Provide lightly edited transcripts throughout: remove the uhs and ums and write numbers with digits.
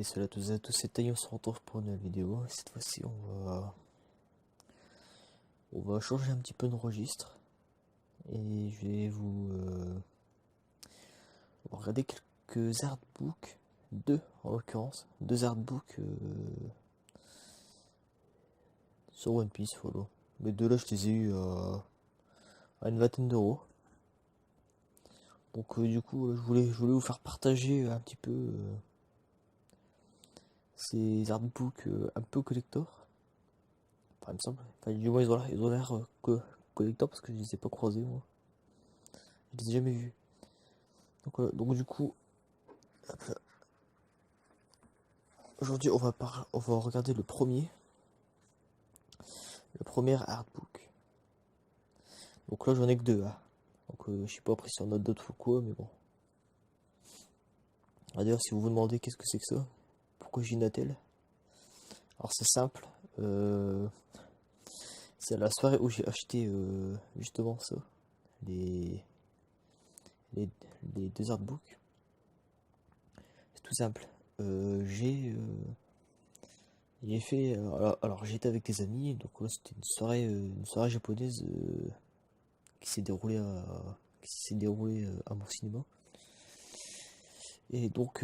salut à tous et à tous, c'est Taillon, on se retrouve pour une nouvelle vidéo. Cette fois-ci, on va changer un petit peu de registre. Et je vais on va regarder quelques artbooks, deux en l'occurrence, deux artbooks sur One Piece Follow. Les deux là, je les ai eu à une vingtaine d'euros. Donc du coup, je voulais vous faire partager un petit peu ces artbooks un peu collector. Enfin, il me semble. Enfin, du moins, ils ont l'air collector parce que je les ai pas croisés, moi. Je les ai jamais vus. Donc du coup, hop là. Aujourd'hui, on va regarder le premier artbook. Donc là, j'en ai que deux. Hein. Donc je sais pas après si on a d'autres ou quoi, mais bon. Ah, d'ailleurs, si vous vous demandez qu'est-ce que c'est que ça, pourquoi j'ai une attelle, alors c'est simple. C'est à la soirée où j'ai acheté justement ça, les, les, les deux artbooks. C'est tout simple. J'ai fait. Alors, j'étais avec des amis, donc ouais, c'était une soirée japonaise qui s'est déroulée à mon cinéma. Et donc,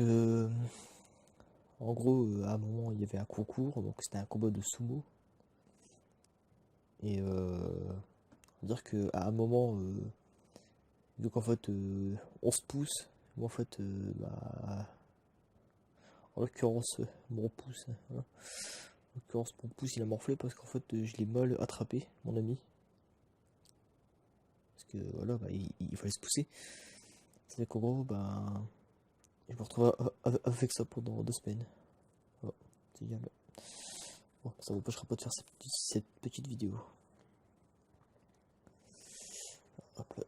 en gros, à un moment, il y avait un concours, donc c'était un combat de sumo. Et on va dire que à un moment, vu qu'en fait, on se pousse, moi en fait, en l'occurrence, mon pouce, hein, en l'occurrence, mon pouce il a morflé parce qu'en fait, je l'ai mal attrapé, mon ami. Parce que voilà, il fallait se pousser. C'est qu'en gros, je me retrouve avec ça pendant 2 semaines. Voilà, c'est bien. Bon, ça m'empêchera pas de faire cette petite vidéo. Hop là.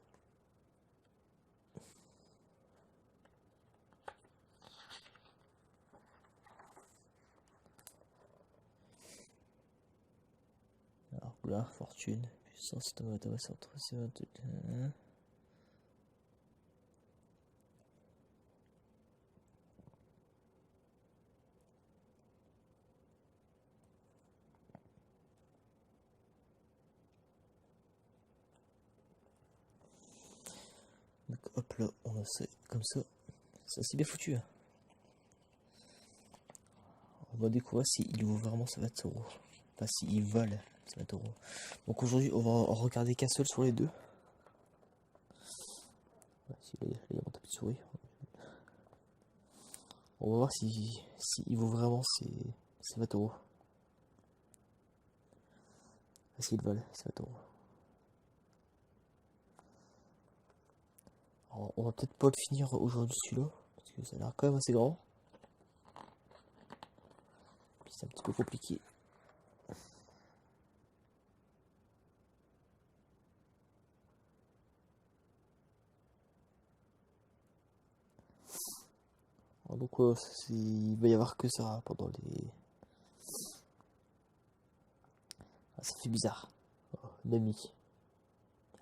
Alors, gloire, fortune, puissance, tomates, entre donc hop là, on a ça comme ça. Ça c'est bien foutu. Hein. On va découvrir s'il vaut vraiment 20 euros. Enfin, s'ils valent 20 euros. Donc aujourd'hui, on va en regarder qu'un seul sur les deux. Là, il y a mon tapis de souris. On va voir si il vaut vraiment ces 20 euros. S'ils valent ces 20 euros. Alors, on va peut-être pas le finir aujourd'hui celui-là. Parce que ça a l'air quand même assez grand. Puis c'est un petit peu compliqué. Alors, donc il va y avoir que ça pendant les... Ah, ça fait bizarre. Oh, Nami.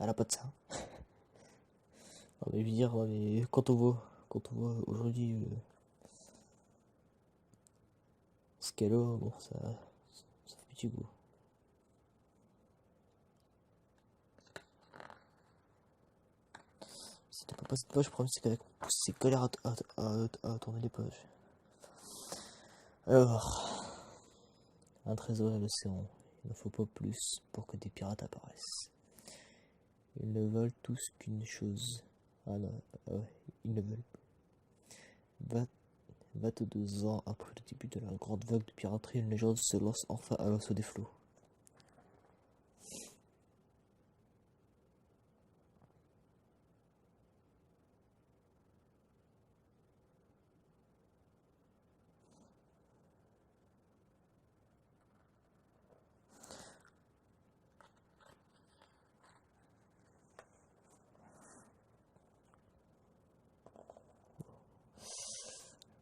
Elle a pas de ça. Non, mais je veux dire, non, mais quand on voit aujourd'hui ce qu'elle a, bon, ça fait petit goût. Si tu peux pas cette page, le problème c'est qu'avec mon pouce, c'est galère à tourner les pages. Alors, un trésor à l'océan. Il ne faut pas plus pour que des pirates apparaissent. Ils ne veulent tous qu'une chose. Ah non, ouais, ils ne veulent pas. 22 ans après le début de la grande vague de piraterie, une légende se lance enfin à l'assaut des flots.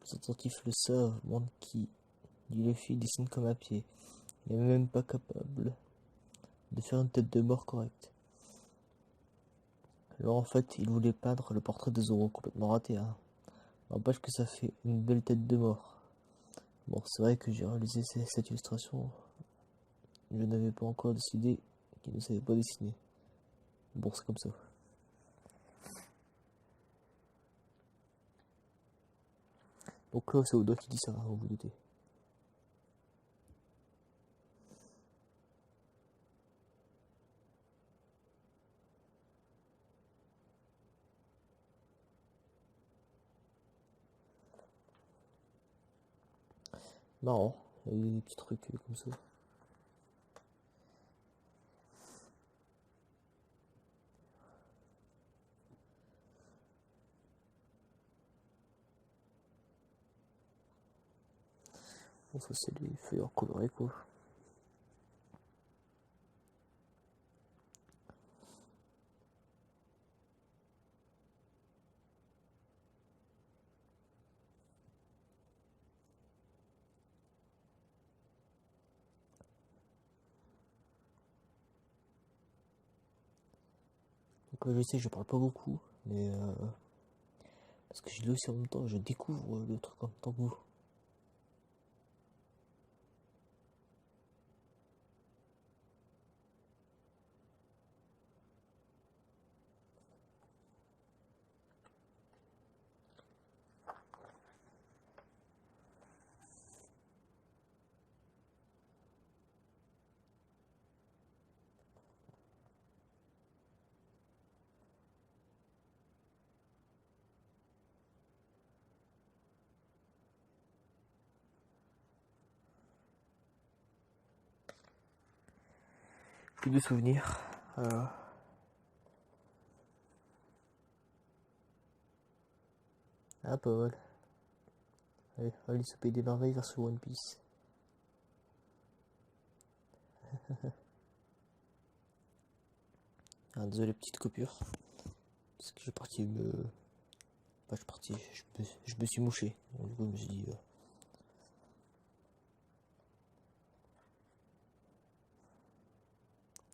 Les attentifs le savent, Monkey, dit Luffy, dessine comme un pied. Il n'est même pas capable de faire une tête de mort correcte. Alors en fait, il voulait peindre le portrait de Zoro, complètement raté, hein. N'empêche que ça fait une belle tête de mort. Bon, c'est vrai que j'ai réalisé cette illustration. Je n'avais pas encore décidé qu'il ne savait pas dessiner. Bon, c'est comme ça. Donc là, c'est Oda qui dit ça, vous vous doutez. Marrant, il y a des petits trucs comme ça. Bon, ça c'est les feuilles colorées quoi. Donc là, je sais que je parle pas beaucoup, mais parce que je lis aussi en même temps, je découvre le truc en même temps que vous. Plus de souvenirs. Ah, pas mal. Allez, Alice au pays des merveilles version One Piece. Ah, désolé, petite coupure. Parce que je suis parti me. Enfin, je suis parti, je me suis mouché. Donc, du coup, je me suis dit.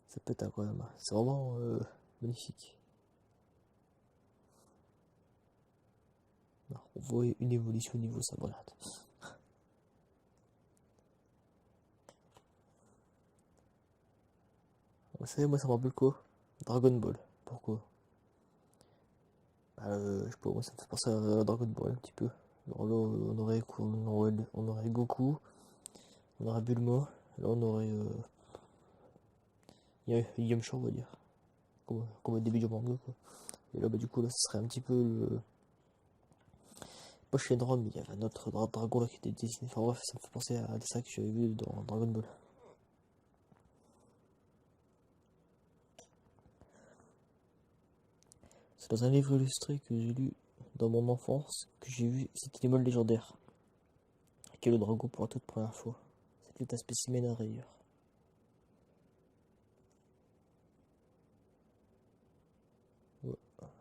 Ça pète incroyable. C'est vraiment magnifique. Alors, on voit une évolution au niveau sabrelade. Vous savez, moi ça me rappelle quoi? Dragon Ball. Pourquoi? Je sais pas, moi ça me fait penser à Dragon Ball un petit peu. Alors là, on aurait Goku, on aurait Bulma, là on aurait Yamcha, on va dire. Comme au début du manga, quoi. Et là, bah, du coup, là, ce serait un petit peu le. Pas Shenron, mais il y avait un autre dragon là qui était dessiné. Enfin bref, ça me fait penser à ça que j'avais vu dans Dragon Ball. C'est dans un livre illustré que j'ai lu dans mon enfance que j'ai vu cet animal légendaire. Qui est le dragon pour la toute première fois. C'était un spécimen à rayures. Ouais, voilà.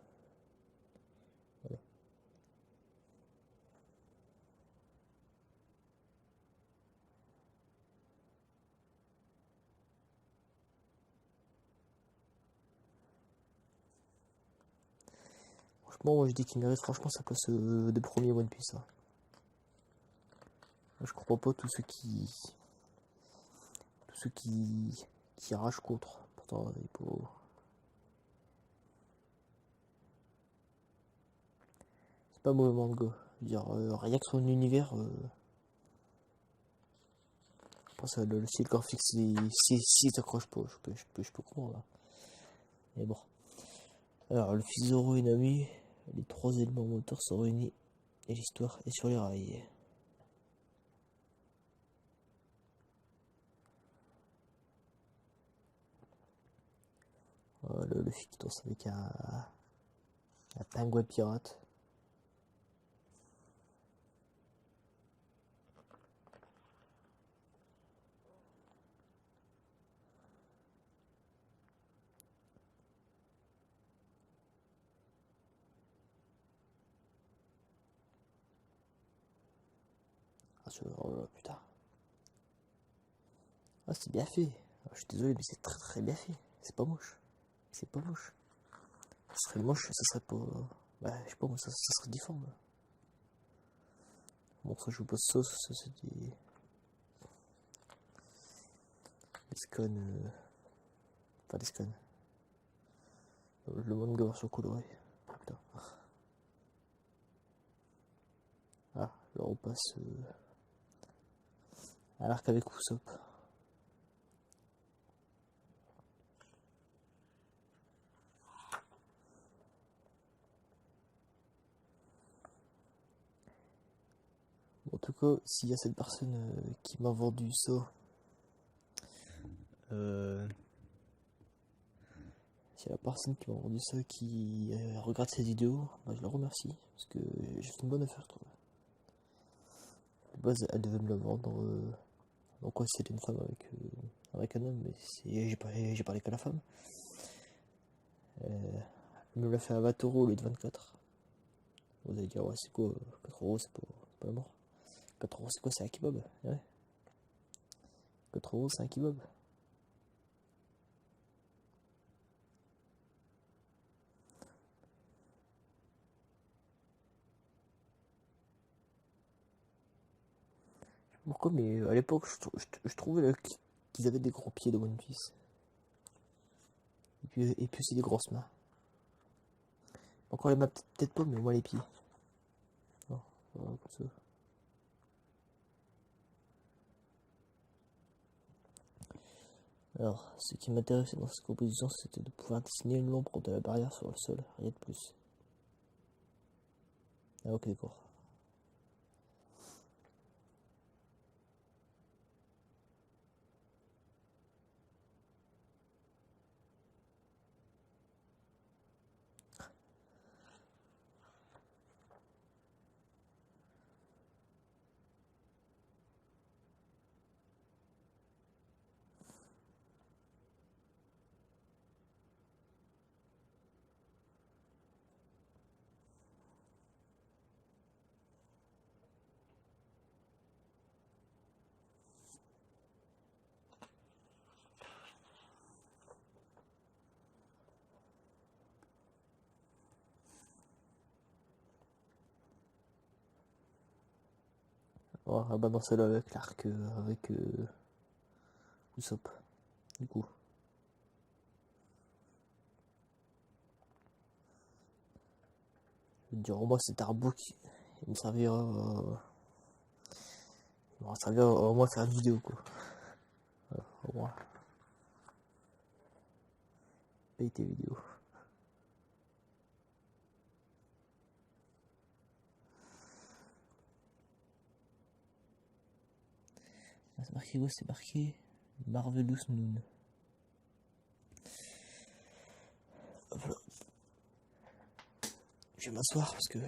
Franchement, moi je dis qu'il mérite franchement sa place des premiers One Piece. Hein. Je comprends pas tous ceux qui arrachent contre. Pourtant, c'est pas mauvais manga. Je veux dire, rien que son univers, je pense que le style graphique, si t'accroches pas, je peux comprendre. Hein. Mais bon. Alors, le fils Zoro et Nami, les trois éléments moteurs sont réunis et l'histoire est sur les rails. Le fils qui danse avec un pingouin pirate. Ah, oh là, putain. Ah, c'est bien fait. Ah, je suis désolé, mais c'est très très bien fait. C'est pas moche. C'est pas moche. Ça serait moche, ça serait pas. Bah, je sais pas, moi, ça serait difforme. Bon, ça je vous pose sauce, ça c'est des scones. Pas des scones. Le manga version colorée. Putain. Ah, là on passe à l'arc avec Usopp. Bon, en tout cas, s'il y a cette personne qui m'a vendu ça, s'il y a la personne qui m'a vendu ça qui regarde ces vidéos, bah, je la remercie parce que j'ai fait une bonne affaire, je trouve. De base, elle devait me la vendre. Donc, quoi, c'était une femme avec un homme, mais j'ai parlé qu'à la femme. Elle me l'a fait à 20 € au lieu de 24. Vous allez dire, ouais, c'est quoi 4 € c'est pas la mort. 4 € c'est quoi? C'est un kebab. Ouais. 4 € c'est un kebab. Pourquoi? Mais à l'époque, je trouvais qu'ils avaient des gros pieds de One Piece. Et puis aussi des grosses mains. Encore les mains, peut-être pas, mais au moins les pieds. Non, voilà, comme ça. Alors, ce qui m'intéressait dans cette composition, c'était de pouvoir dessiner l'ombre de la barrière sur le sol, rien de plus. Ah ok, d'accord. Oh, ah bah dans celle avec l'arc, avec Usopp, du coup. Je veux dire, au moins cet artbook, il me servira, il m'aura servi au moins à faire une vidéo, quoi. Au moins, paye tes vidéos. Ah, c'est marqué quoi? C'est marqué Marvelous Moon. Voilà. Je vais m'asseoir parce que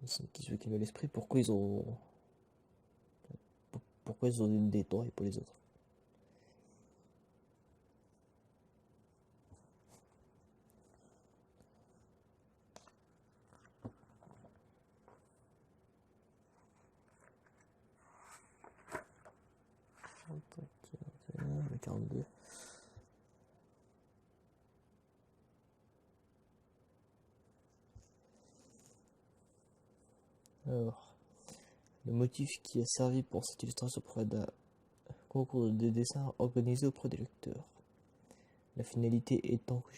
c'est une question qui me l'esprit. Pourquoi ils ont des droits et pas les autres? Le 42. Alors, le motif qui a servi pour cette illustration provient d'un concours de dessin organisé auprès des lecteurs. La finalité étant que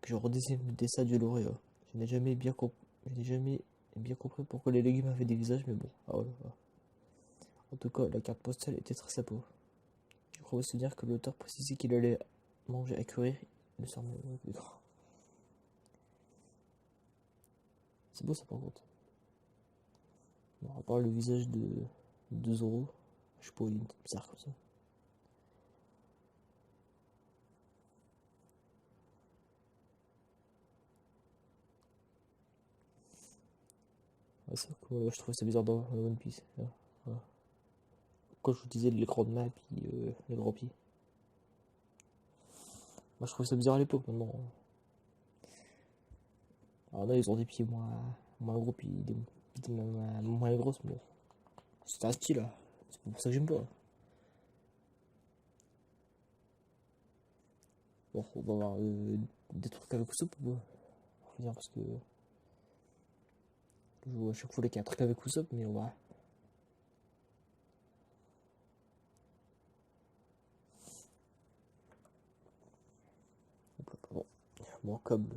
je redessine le dessin du lauréat. Je n'ai jamais bien compris pourquoi les légumes avaient des visages, mais bon. Ah, voilà. En tout cas, la carte postale était très sympa. Je crois me souvenir que l'auteur précisait qu'il allait manger à cuire. Il me semble. C'est beau ça par contre. Bon, à part le visage de Zoro, je sais pas, il est bizarre comme ça. Ouais, c'est cool. Je trouve ça bizarre dans One Piece. Voilà. Quand je vous disais les grandes mains et puis les grands pieds. Moi je trouvais ça bizarre à l'époque maintenant. Alors là ils ont des pieds moins gros puis des mains moins grosses, mais bon. C'est un style là. C'est pour ça que j'aime pas. Bon, on va avoir des trucs avec soupe ou pas? Faut dire parce que je vois à chaque fois qu'il y a un truc avec soupe, mais on va. Bon, bon comme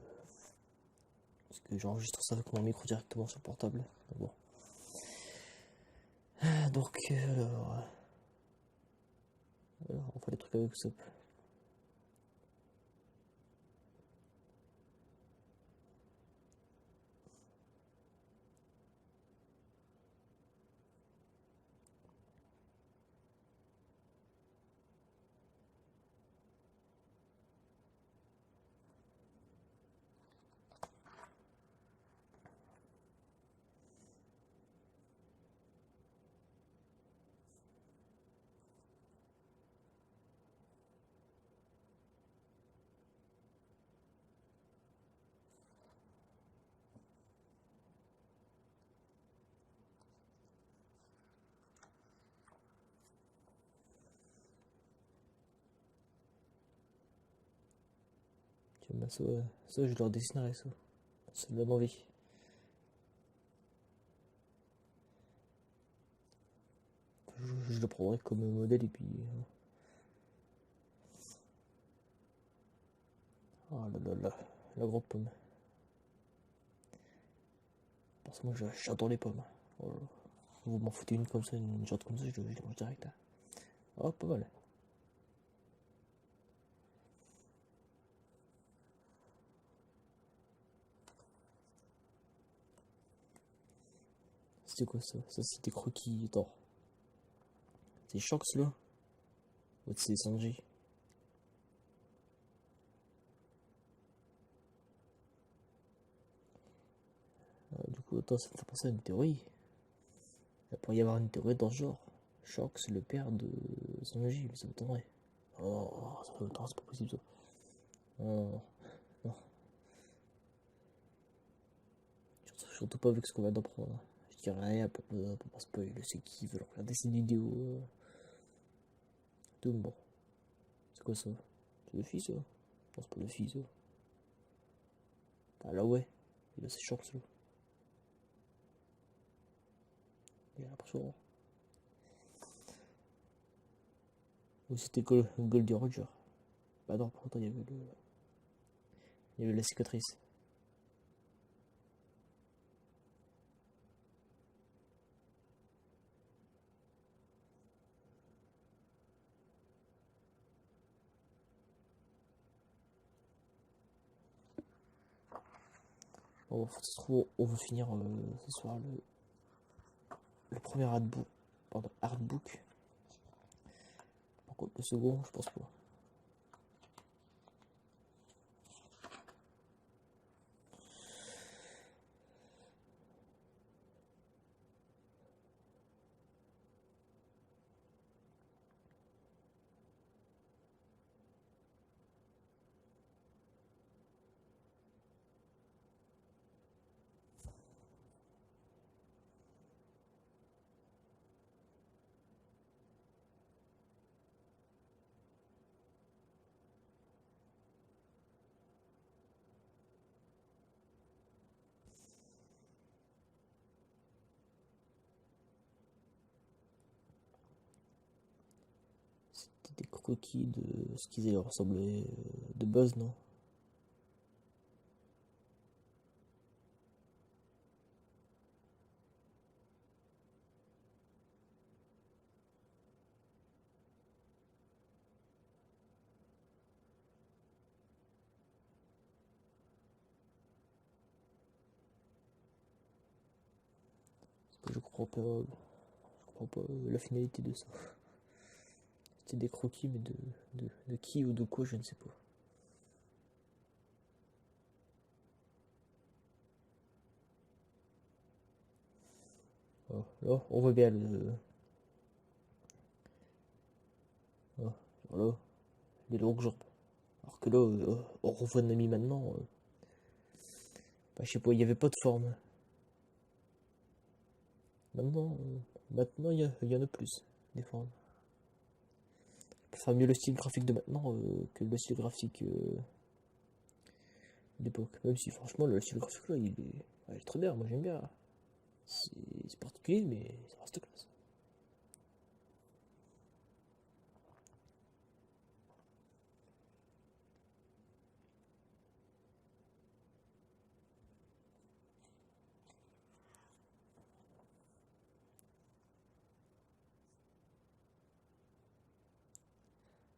parce que j'enregistre ça avec mon micro directement sur le portable. Donc, bon. Donc alors, on fait des trucs avec soupe. Tu vois, ça, je leur dessinerai ça. Ça me donne envie. Je le prendrai comme modèle et puis. Oh là là là, la grande pomme. Parce que moi j'adore les pommes. Oh là là. Vous m'en foutez une comme ça, une sorte comme ça, je les mange direct. Hein. Oh, pas mal. C'était quoi ça? Ça c'était croquis. Attends. C'est Shox là? Ou c'est Sanji? Du coup, attends, ça me fait penser à une théorie. Il pourrait y avoir une théorie dans ce genre. Shox, le père de Sanji, mais ça m'étonnerait. Oh, ça m'étonnerait, c'est pas possible ça. Oh, non. Surtout pas avec ce qu'on va d'apprendre. Je dirais rien pour pas spoiler ceux qui veulent regarder cette vidéo. Tout bon. C'est quoi ça? C'est le fils ça? Non, c'est pas le fils ça. Ah là ouais. Il a ses chances là. Il a l'impression. Ou c'était Goldie Roger. Bah non, pourtant il y avait la cicatrice. Bon, ça se trouve, on va finir ce soir le premier artbook. Pardon, artbook. Par contre, le second, je pense pas. C'était des croquis de ce qu'ils allaient ressembler de Buzz, non? Je comprends pas, la finalité de ça. C'était des croquis, mais de qui ou de quoi, je ne sais pas. Oh, là, on voit bien le. Oh, voilà, les longues jambes. Alors que là, on revoit Nami maintenant. Bah, je sais pas, il n'y avait pas de forme. Maintenant, maintenant il y en a plus, des formes. préfère mieux le style graphique de maintenant que le style graphique d'époque. Même si franchement le style graphique là il est très bien, moi j'aime bien. C'est particulier mais ça reste classe.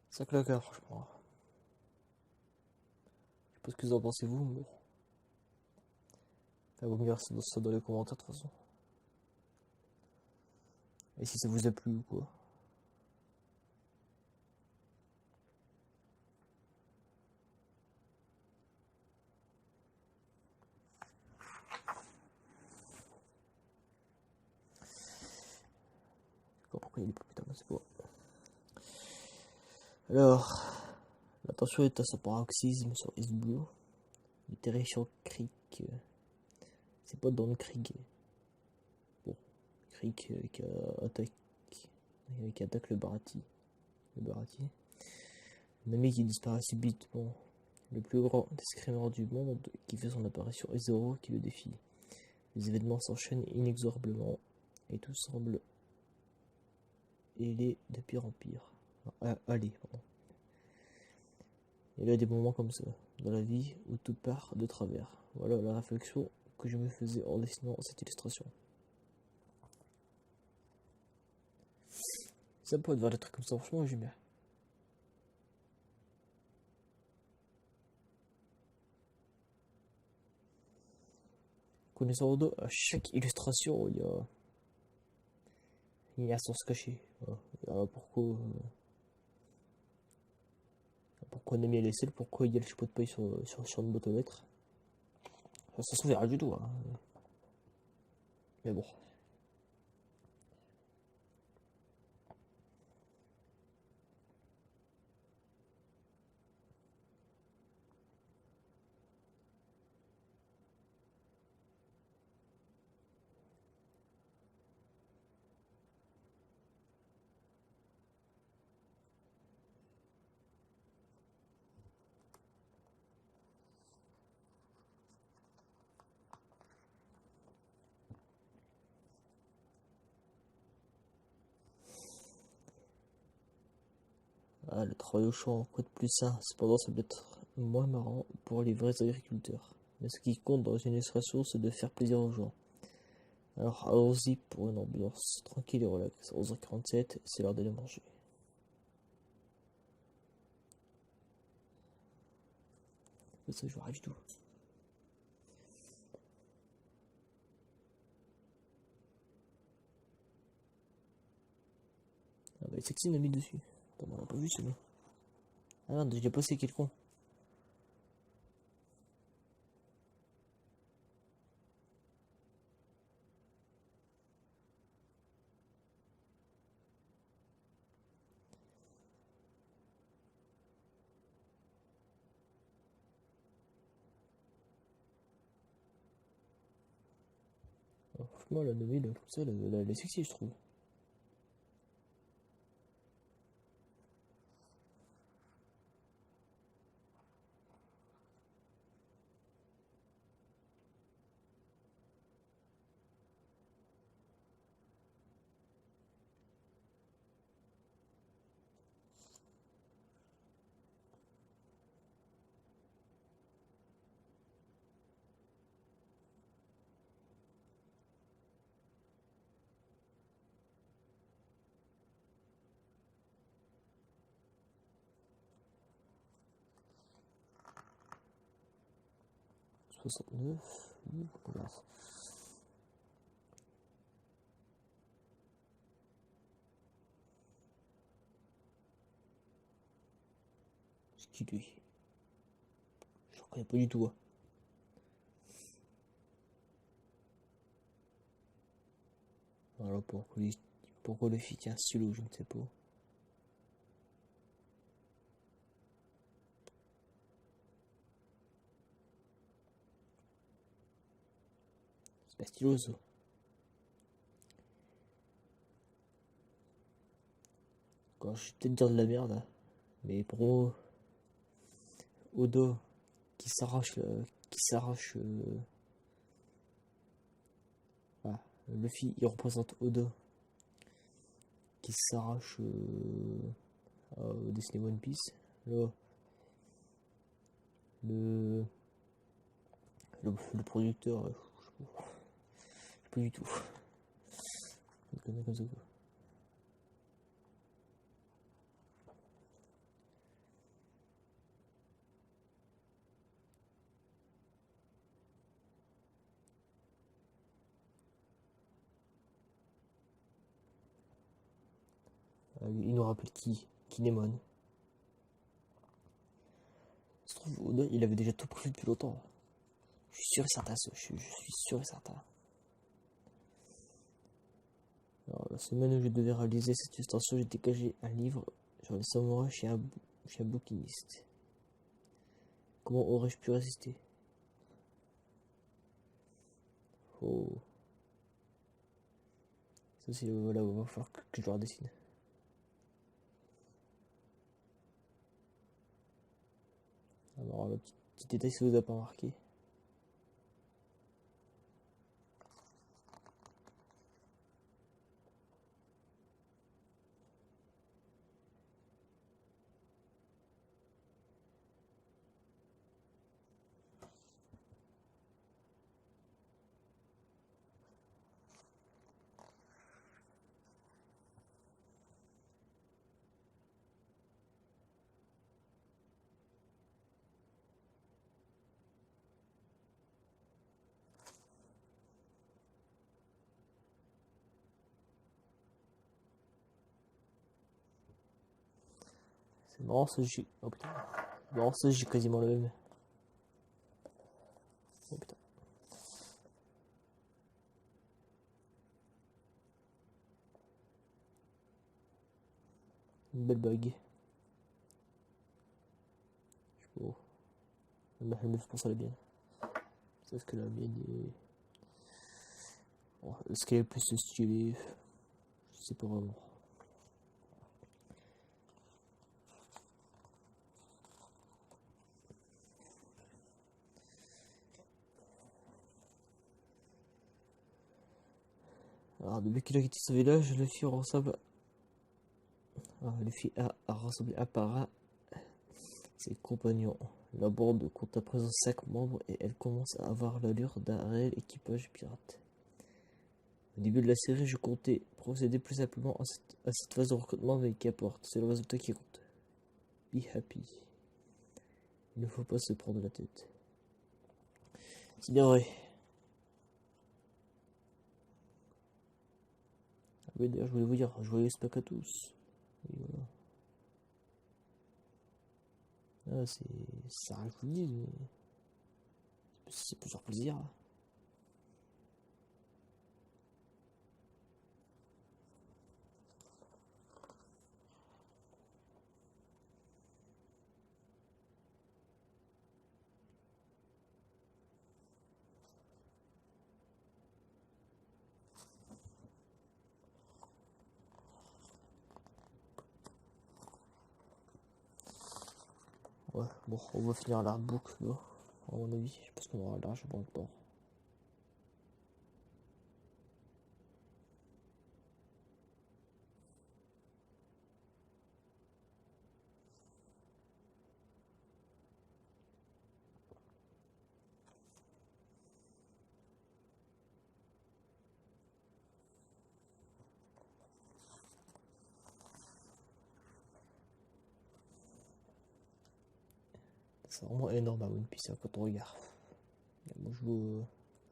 Ça claque hein, franchement. Je sais pas ce que vous en pensez vous, mais enfin, vous me direz ça dans les commentaires de toute façon. Et si ça vous a plu ou quoi. Pourquoi il est pas putain, c'est pas. Alors, la tension est à son paroxysme sur East Blue. Le terrifiant Creek. C'est pas dans le Krieg. Bon, Creek qui attaque le Barati. Le Barati. Un ami qui disparaît subitement. Le plus grand escrimeur du monde qui fait son apparition et Zoro qui le défie. Les événements s'enchaînent inexorablement et tout semble aller de pire en pire. Allez, pardon. Il y a des moments comme ça dans la vie où tout part de travers. Voilà la réflexion que je me faisais en dessinant cette illustration. Ça peut être voir des trucs comme ça, franchement j'aime bien. Connaissant dos, à chaque illustration il y a un sens caché. Voilà. Pourquoi on a mis les selles, pourquoi il y a le chapeau de paille sur une boîte aux lettres. Ça se verra du tout. Hein. Mais bon. Ah, le travail au champ, quoi de plus sain. Cependant, ça peut être moins marrant pour les vrais agriculteurs. Mais ce qui compte dans une illustration, c'est de faire plaisir aux gens. Alors allons-y pour une ambiance tranquille et relaxe. 11h47, c'est l'heure d'aller manger. Ça, je rêve du tout. Ah bah, Sexy m'a mis dessus. Attends, on l'a pas vu celui-là. Ah merde, j'ai passé quel con. Alors, franchement, la nouvelle, comme ça, elle est sexy, je trouve. Soixante-neuf. Regarde. C'est qui lui? Je le reconnais pas du tout. Hein. Alors pourquoi le fit un stylo, je ne sais pas. C'est pas stylo ça. je vais peut-être dire de la merde, mais pour moi, Oda qui s'arrache voilà. Luffy il représente Oda qui s'arrache au Disney One Piece. Là, le, le producteur, je sais pas du tout. Comme ça, quoi. Il nous rappelle qui Kinemon. Se trouve, Oda, il avait déjà tout prévu depuis longtemps. Je suis sûr et certain, je suis sûr et certain. Alors, la semaine où je devais réaliser cette illustration, j'ai dégagé un livre sur les samouraïs chez un bouquiniste. Comment aurais-je pu résister? Oh. Ça c'est voilà, il va falloir que je le redessine. Alors le petit détail si vous a pas marqué. C'est marrant ça j'ai. Oh putain. C'est marrant ça j'ai quasiment le même. Oh putain. Une belle bague. Je sais pas. Elle me fait penser à la mienne. Sauf que la mienne est. Bon, est-ce qu'elle est plus stylée? Je sais pas vraiment. Alors depuis qu'il a quitté ce village, Luffy ressemble. Luffy a rassemblé à part ses compagnons. La bande compte à présent 5 membres et elle commence à avoir l'allure d'un réel équipage pirate. Au début de la série, je comptais procéder plus simplement à cette phase de recrutement, mais qu'importe, c'est le résultat qui compte. Be happy. Il ne faut pas se prendre la tête. C'est bien vrai. Ah oui, d'ailleurs, je voulais vous dire, joyeux Pâques à tous. Et voilà. Ah, ça reste vous dis, mais c'est plusieurs plaisirs. Ouais, bon, on va finir la boucle là, à mon avis, parce qu'on aura largement le temps. C'est vraiment énorme à One Piece hein, quand on regarde. Moi,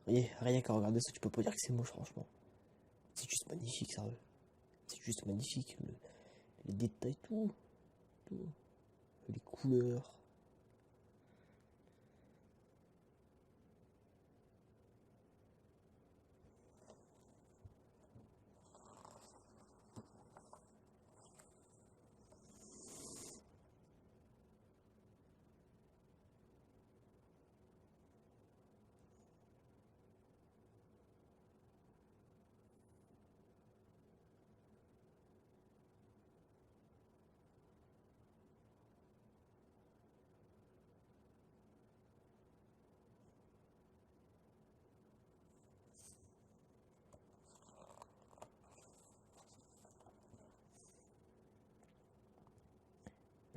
rien qu'à regarder ça, tu peux pas dire que c'est moche, franchement. C'est juste magnifique, sérieux. C'est juste magnifique. Les détails, tout. Les couleurs.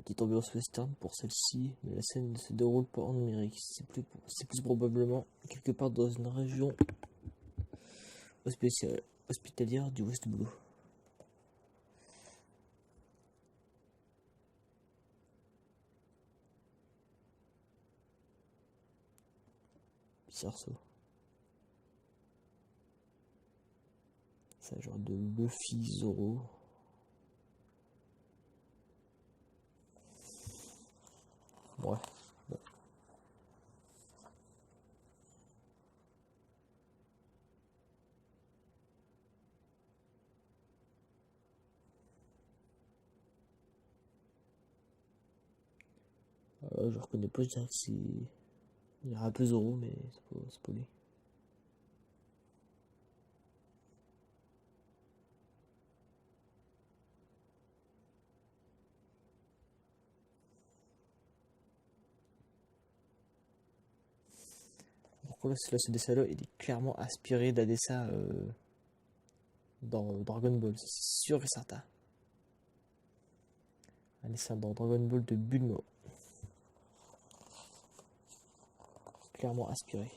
petite ambiance western pour celle-ci, mais la scène ne se déroule pas en Amérique. C'est plus probablement quelque part dans une région hospitalière du West Blue. Bizarre ça. C'est un genre de Luffy Zoro. Ouais. Bon. Je reconnais pas, je dirais que c'est. Il y a un peu Zoro, mais c'est pas lui. Pourquoi là, ce dessin-là, il est clairement inspiré d'un dessin dans Dragon Ball, c'est sûr et certain. Un dessin dans Dragon Ball de Bulma. Clairement inspiré.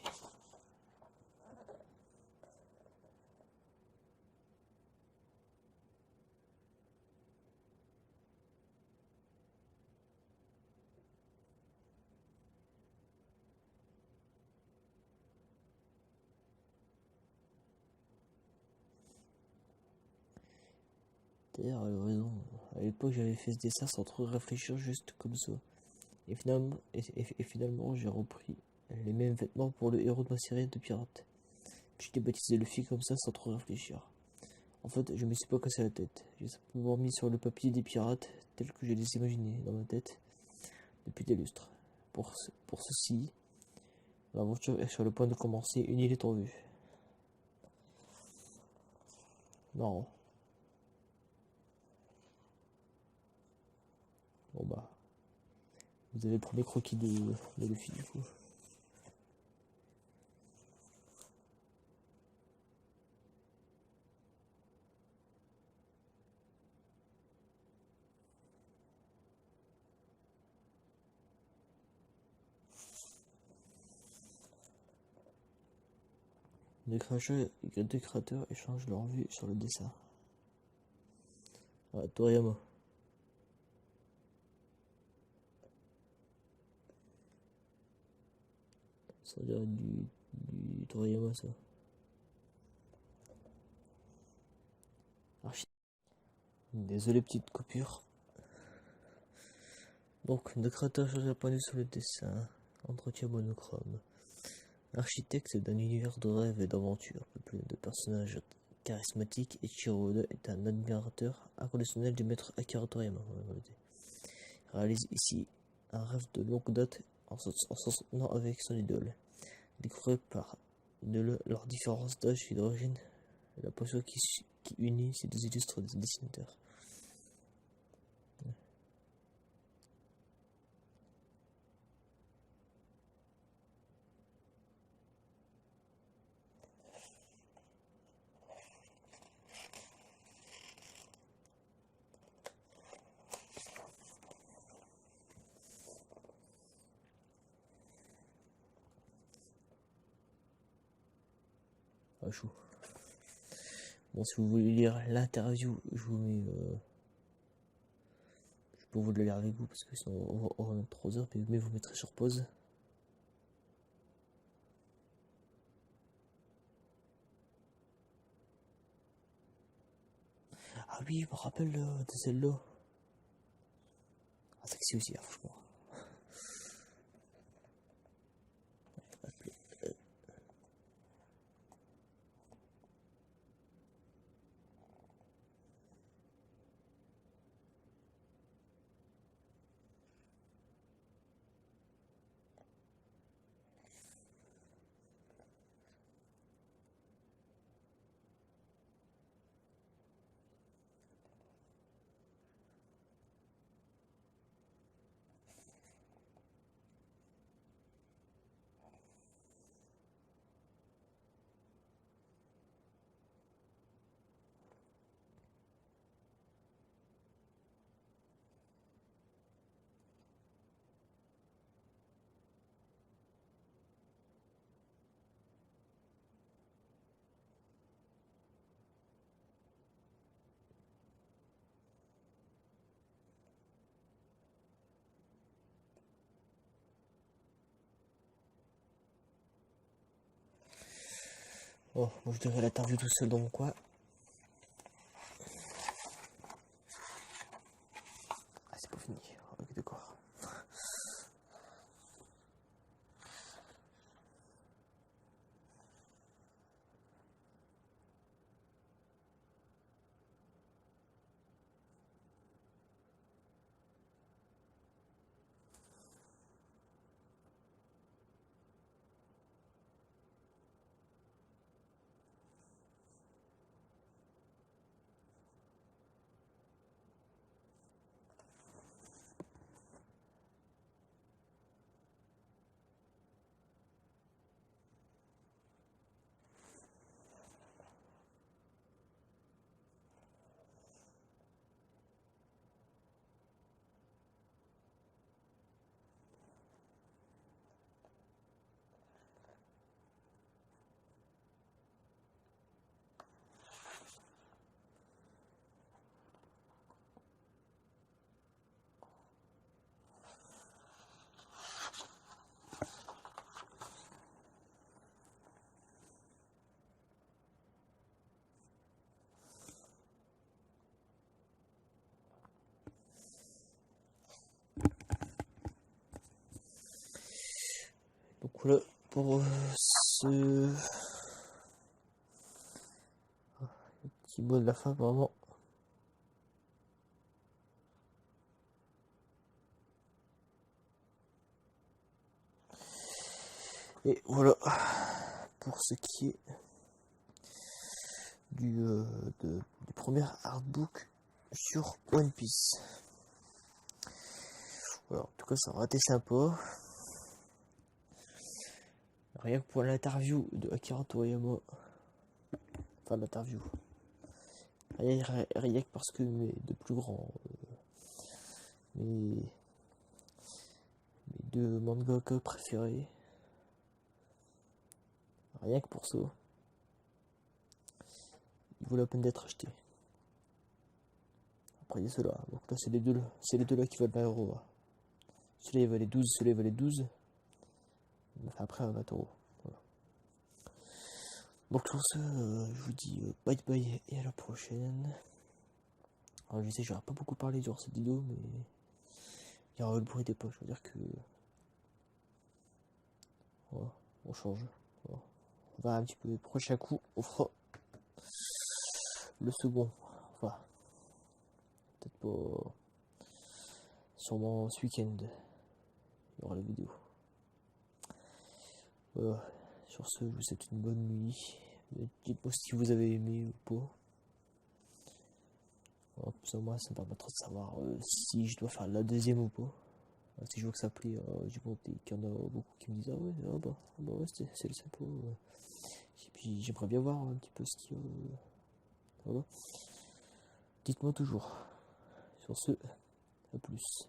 D'ailleurs, elle a raison. À l'époque, j'avais fait ce dessin sans trop réfléchir, juste comme ça. Et finalement, j'ai repris les mêmes vêtements pour le héros de ma série de pirates. Puis j'ai baptisé Luffy comme ça sans trop réfléchir. En fait, je me suis pas cassé la tête. J'ai simplement mis sur le papier des pirates tels que je les imaginais dans ma tête depuis des lustres. Pour ceci, l'aventure est sur le point de commencer, une île est en vue. Non. Bon bah, vous avez le premier croquis de Luffy du coup. Les deux créateurs échangent leur vue sur le dessin. Ah, Toriyama. Ça dirait du Toriyama ça. Archi. Désolé, petite coupure. Donc, le créateur change la poignée sur le dessin. Entretien monochrome. Architecte d'un univers de rêve et d'aventure, peuplé de personnages charismatiques, Eiichiro Oda est un admirateur inconditionnel du maître Akira Toriyama. Il réalise ici un rêve de longue date en s'entretenant avec son idole. Découvrez par leur différence d'âge et d'origine la passion qui unit ces deux illustres dessinateurs. Ah, chaud. Bon, si vous voulez lire l'interview, je vous mets. Je peux vous le lire avec vous parce que sinon on va mettre 3 heures, mais vous mettrez sur pause. Ah oui, je me rappelle de celle-là. Ah, sexy aussi, hein, franchement. Oh, moi je devrais l'interview tout seul dans mon coin. Ah, c'est pas fini. Ok, d'accord. Donc voilà pour ce petit mot de la fin vraiment. Et voilà pour ce qui est du premier artbook sur One Piece. Voilà, en tout cas ça aura été sympa. Rien que pour l'interview de Akira Toriyama. Enfin l'interview. Rien que parce que mes deux plus grands mes deux mangaka préférés. Rien que pour ça. Il vaut la peine d'être acheté. Après il y a ceux-là. Donc là c'est les deux là qui valent 20 euros. Celui-là il valait 12, celui-là il valait 12. Enfin, après 20 euros. Voilà. Donc sur ce, je vous dis bye bye et à la prochaine. Alors je sais, j'aurais pas beaucoup parlé durant cette vidéo, mais il y aura le bruit des poches. Je veux dire que voilà, on change. Voilà. On va un petit peu. Prochain coup, on fera le second. Enfin, peut-être pas. Sûrement ce week-end. Il y aura la vidéo. Voilà. Sur ce, je vous souhaite une bonne nuit. Dites-moi si vous avez aimé ou pas. Voilà, comme ça, moi, ça me permettra de savoir si je dois faire la deuxième ou pas. Si je vois que ça plaît, j'ai compté qu'il y en a beaucoup qui me disent ah bah ouais, c'est le sympa. Et puis j'aimerais bien voir un petit peu ce qu'il y a. Voilà. Dites-moi toujours. Sur ce, à plus.